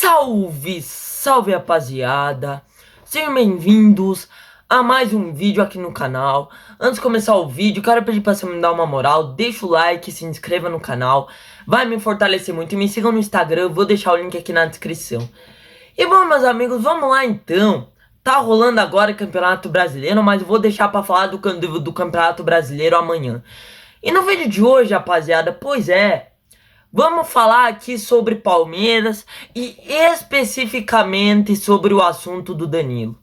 Salve, salve rapaziada, sejam bem-vindos a mais um vídeo aqui no canal. Antes de começar o vídeo, quero pedir para você me dar uma moral, deixa o like, se inscreva no canal, vai me fortalecer muito e me sigam no Instagram, vou deixar o link aqui na descrição. E bom, meus amigos, vamos lá então. Tá rolando agora o Campeonato Brasileiro, mas eu vou deixar para falar do Campeonato Brasileiro amanhã. E no vídeo de hoje, rapaziada, vamos falar aqui sobre Palmeiras e especificamente sobre o assunto do Danilo.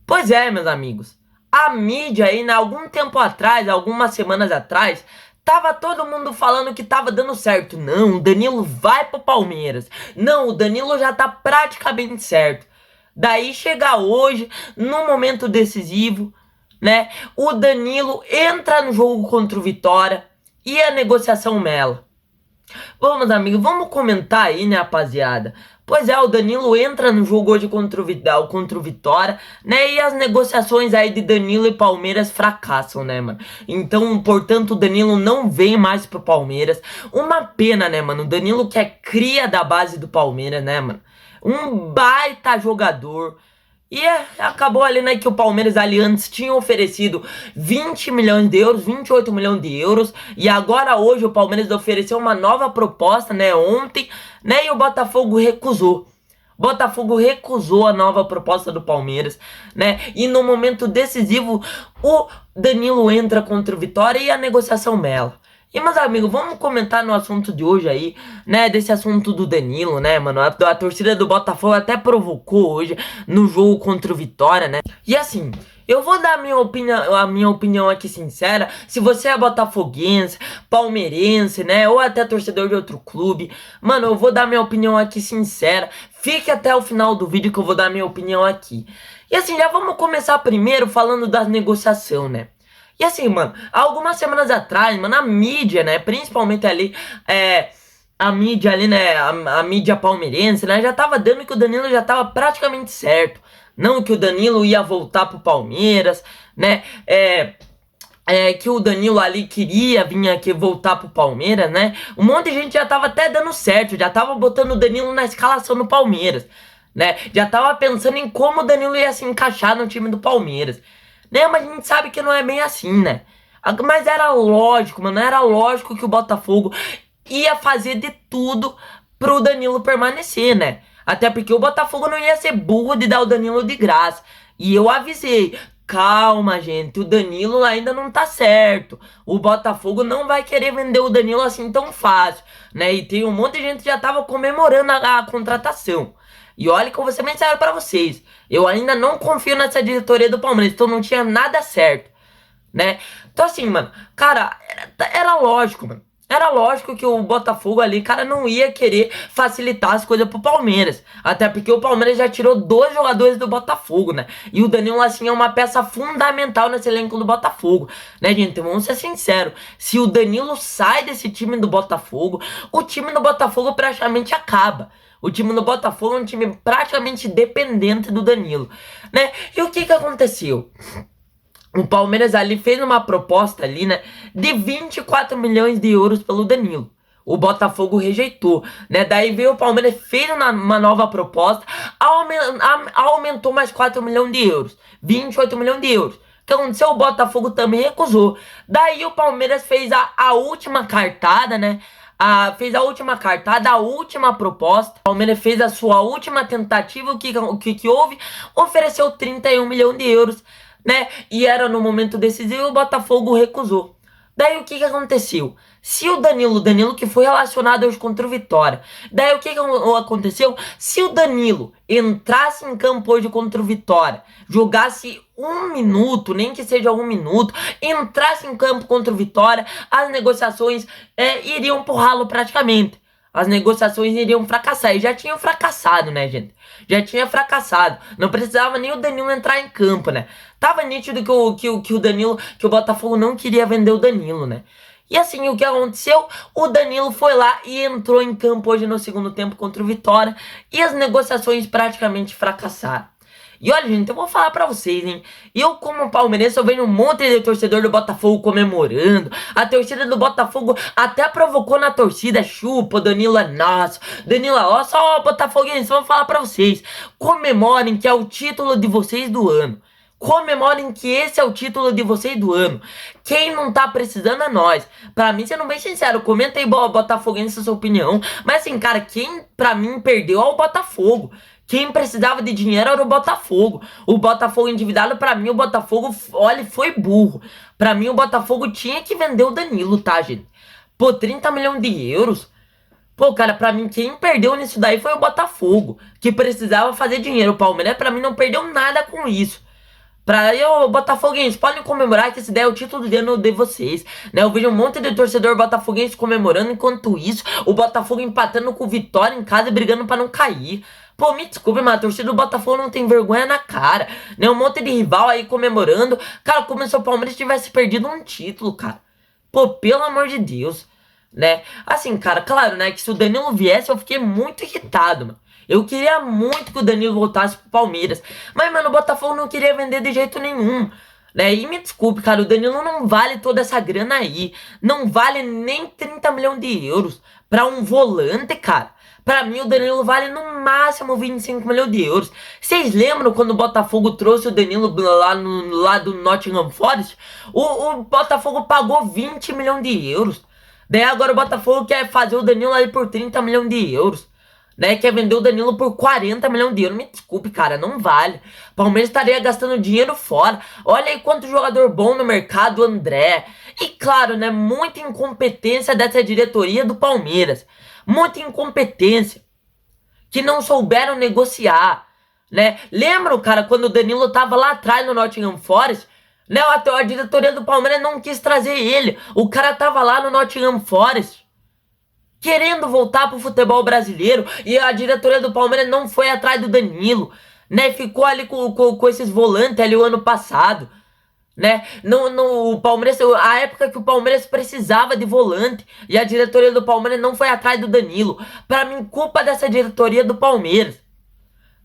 Pois é, meus amigos, a mídia aí, algum tempo atrás, algumas semanas atrás, tava todo mundo falando que tava dando certo. Não, o Danilo vai pro Palmeiras. Não, o Danilo já tá praticamente certo. Daí chega hoje, num momento decisivo, né? O Danilo entra no jogo contra o Vitória e a negociação mela. Vamos, amigos, vamos comentar aí, né, rapaziada? Pois é, o Danilo entra no jogo hoje contra o Vitória, né? E as negociações aí de Danilo e Palmeiras fracassam, né, mano? Então, portanto, o Danilo não vem mais pro Palmeiras. Uma pena, né, mano? O Danilo que é cria da base do Palmeiras, né, mano? Um baita jogador. E acabou ali, né, que o Palmeiras ali antes tinha oferecido 20 milhões de euros, 28 milhões de euros. E agora hoje o Palmeiras ofereceu uma nova proposta, né, ontem, né, e o Botafogo recusou. Botafogo recusou a nova proposta do Palmeiras, né, e no momento decisivo o Danilo entra contra o Vitória e a negociação mela. E, meus amigos, vamos comentar no assunto de hoje aí, né, desse assunto do Danilo, né, mano, a torcida do Botafogo até provocou hoje no jogo contra o Vitória, né, e assim, eu vou dar a minha opinião aqui sincera. Se você é botafoguense, palmeirense, né, ou até torcedor de outro clube, mano, eu vou dar minha opinião aqui sincera, fique até o final do vídeo que eu vou dar minha opinião aqui. E assim, já vamos começar primeiro falando das negociações, né. E assim, mano, algumas semanas atrás, mano, a mídia, né, principalmente ali, a mídia ali, né, a mídia palmeirense, né, já tava dando que o Danilo já tava praticamente certo. Não que o Danilo ia voltar pro Palmeiras, né, que o Danilo ali queria vir aqui voltar pro Palmeiras, né. Um monte de gente já tava até dando certo, já tava botando o Danilo na escalação no Palmeiras, né, já tava pensando em como o Danilo ia se encaixar no time do Palmeiras. Né, mas a gente sabe que não é bem assim, né? Mas era lógico, mano, era lógico que o Botafogo ia fazer de tudo pro Danilo permanecer, né? Até porque o Botafogo não ia ser burro de dar o Danilo de graça. E eu avisei, calma, gente, o Danilo ainda não tá certo. O Botafogo não vai querer vender o Danilo assim tão fácil, né? E tem um monte de gente que já tava comemorando a contratação. E olha que eu vou ser bem sincero pra vocês, eu ainda não confio nessa diretoria do Palmeiras, então não tinha nada certo, né? Então assim, mano, cara, era lógico, mano. Era lógico que o Botafogo ali, cara, não ia querer facilitar as coisas pro Palmeiras. Até porque o Palmeiras já tirou 2 jogadores do Botafogo, né? E o Danilo, assim, é uma peça fundamental nesse elenco do Botafogo, né, gente? Então, vamos ser sinceros. Se o Danilo sai desse time do Botafogo, o time do Botafogo praticamente acaba. O time do Botafogo é um time praticamente dependente do Danilo, né? E o que aconteceu? O Palmeiras ali fez uma proposta ali, né, de 24 milhões de euros pelo Danilo. O Botafogo rejeitou, né? Daí veio o Palmeiras, fez uma nova proposta, aumentou mais 4 milhões de euros, 28 milhões de euros. O que aconteceu? O Botafogo também recusou. Daí o Palmeiras fez a última cartada, né? Fez a última cartada, a última proposta. O Palmeiras fez a sua última tentativa. O que houve? Ofereceu 31 milhões de euros, né? E era no momento decisivo e o Botafogo recusou. Daí o que aconteceu? Se o Danilo que foi relacionado hoje contra o Vitória, daí o que aconteceu? Se o Danilo entrasse em campo hoje contra o Vitória, jogasse 1 minuto, nem que seja 1 minuto, entrasse em campo contra o Vitória, as negociações iriam pro ralo praticamente. As negociações iriam fracassar. E já tinham fracassado, né, gente? Já tinha fracassado. Não precisava nem o Danilo entrar em campo, né? Tava nítido que o Danilo, que o Botafogo não queria vender o Danilo, né? E assim, o que aconteceu? O Danilo foi lá e entrou em campo hoje no segundo tempo contra o Vitória. E as negociações praticamente fracassaram. E olha, gente, eu vou falar pra vocês, hein? Eu, como palmeirense, eu vejo um monte de torcedor do Botafogo comemorando. A torcida do Botafogo até provocou na torcida. Chupa, Danilo é nosso. Danilo, ó, só botafoguense, vou falar pra vocês. Comemorem que é o título de vocês do ano. Comemorem que esse é o título de vocês do ano. Quem não tá precisando é nós. Pra mim, sendo bem sincero, comenta aí, botafoguense, a sua opinião. Mas assim, cara, quem pra mim perdeu é o Botafogo. Quem precisava de dinheiro era o Botafogo. O Botafogo endividado, pra mim, o Botafogo, olha, foi burro. Pra mim, o Botafogo tinha que vender o Danilo, tá, gente? Pô, 30 milhões de euros. Pô, cara, pra mim, quem perdeu nisso daí foi o Botafogo, que precisava fazer dinheiro. O Palmeiras, pra mim, não perdeu nada com isso. Pra eu, botafoguense, podem comemorar que esse daí é o título de ano de vocês, né? Eu vejo um monte de torcedor botafoguense comemorando, enquanto isso, o Botafogo empatando com o Vitória em casa e brigando pra não cair. Pô, me desculpe, mas a torcida do Botafogo não tem vergonha na cara, né? Um monte de rival aí comemorando. Cara, como se o Palmeiras tivesse perdido um título, cara. Pô, pelo amor de Deus, né? Assim, cara, claro, né? Que se o Danilo viesse, eu fiquei muito irritado, mano. Eu queria muito que o Danilo voltasse pro Palmeiras. Mas, mano, o Botafogo não queria vender de jeito nenhum, né? E me desculpe, cara, o Danilo não vale toda essa grana aí. Não vale nem 30 milhões de euros pra um volante, cara. Pra mim, o Danilo vale no máximo 25 milhões de euros. Vocês lembram quando o Botafogo trouxe o Danilo lá do Nottingham Forest? O Botafogo pagou 20 milhões de euros. Daí agora o Botafogo quer fazer o Danilo aí por 30 milhões de euros. Né, quer vender o Danilo por 40 milhões de euros. Me desculpe, cara, não vale. Palmeiras estaria gastando dinheiro fora. Olha aí quanto jogador bom no mercado, André. E claro, né, muita incompetência dessa diretoria do Palmeiras. Muita incompetência. Que não souberam negociar, né? Lembram, cara, quando o Danilo tava lá atrás no Nottingham Forest? Né, a diretoria do Palmeiras não quis trazer ele. O cara tava lá no Nottingham Forest, querendo voltar pro futebol brasileiro, e a diretoria do Palmeiras não foi atrás do Danilo, né? Ficou ali com esses volantes ali o ano passado, né? O Palmeiras, a época que o Palmeiras precisava de volante, e a diretoria do Palmeiras não foi atrás do Danilo. Pra mim, culpa dessa diretoria do Palmeiras,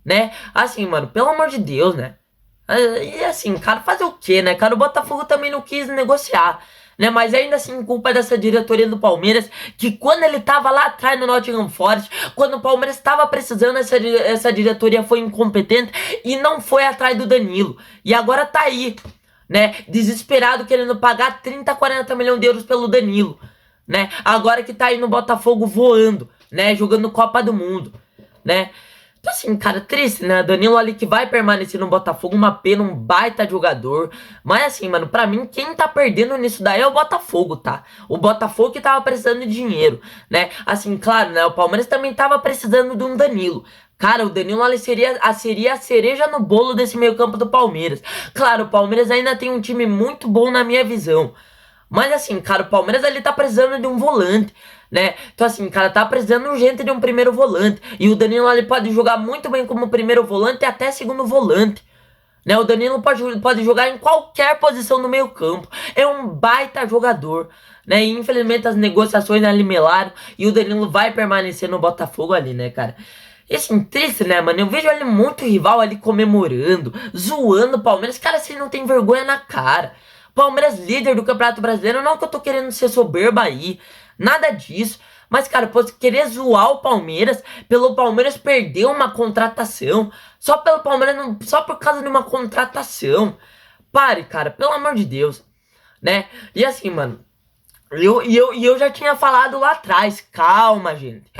né? Assim, mano, pelo amor de Deus, né? E assim, cara, fazer o quê, né, cara? O Botafogo também não quis negociar, né? Mas ainda assim, culpa dessa diretoria do Palmeiras, que quando ele tava lá atrás no Nottingham Forest, quando o Palmeiras estava precisando, essa diretoria foi incompetente e não foi atrás do Danilo. E agora tá aí, né? Desesperado, querendo pagar 30, 40 milhões de euros pelo Danilo, né? Agora que tá aí no Botafogo voando, né? Jogando Copa do Mundo, né? Então assim, cara, triste, né? Danilo ali que vai permanecer no Botafogo, uma pena, um baita jogador. Mas assim, mano, pra mim, quem tá perdendo nisso daí é o Botafogo, tá? O Botafogo que tava precisando de dinheiro, né? Assim, claro, né? O Palmeiras também tava precisando de um Danilo. Cara, o Danilo ali seria a cereja no bolo desse meio campo do Palmeiras. Claro, o Palmeiras ainda tem um time muito bom na minha visão. Mas assim, cara, o Palmeiras ali tá precisando de um volante, né? Então assim, cara, tá precisando urgente de um primeiro volante. E o Danilo ali pode jogar muito bem como primeiro volante e até segundo volante, né? O Danilo pode jogar em qualquer posição no meio campo. É um baita jogador, né? E infelizmente as negociações ali melaram e o Danilo vai permanecer no Botafogo ali, né, cara? E assim, triste, né, mano? Eu vejo ali muito rival ali comemorando, zoando o Palmeiras. Cara, vocês não tem vergonha na cara. Palmeiras líder do Campeonato Brasileiro, não que eu tô querendo ser soberba aí, nada disso. Mas, cara, pô, querer zoar o Palmeiras, pelo Palmeiras perder uma contratação, só pelo Palmeiras, só por causa de uma contratação. Pare, cara, pelo amor de Deus, né? E assim, mano, eu já tinha falado lá atrás, calma, gente.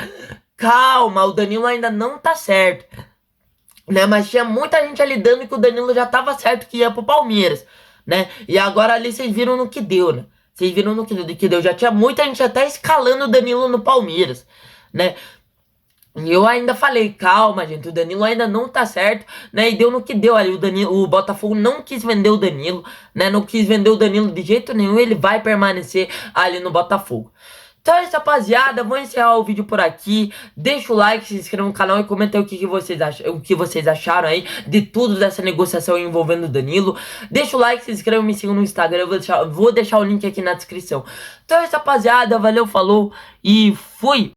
Calma, o Danilo ainda não tá certo, né? Mas tinha muita gente ali dando que o Danilo já tava certo que ia pro Palmeiras, né? E agora ali vocês viram no que deu, né? Vocês viram no que deu. Já tinha muita gente até escalando o Danilo no Palmeiras, né? E eu ainda falei, calma, gente, o Danilo ainda não tá certo, né? E deu no que deu ali. O Botafogo não quis vender o Danilo, né? Não quis vender o Danilo de jeito nenhum. Ele vai permanecer ali no Botafogo. Então é isso, rapaziada, vou encerrar o vídeo por aqui. Deixa o like, se inscreva no canal e comenta aí o que vocês acharam aí de tudo dessa negociação envolvendo o Danilo. Deixa o like, se inscreva, me siga no Instagram, eu vou deixar o link aqui na descrição. Então é isso, rapaziada, valeu, falou e fui!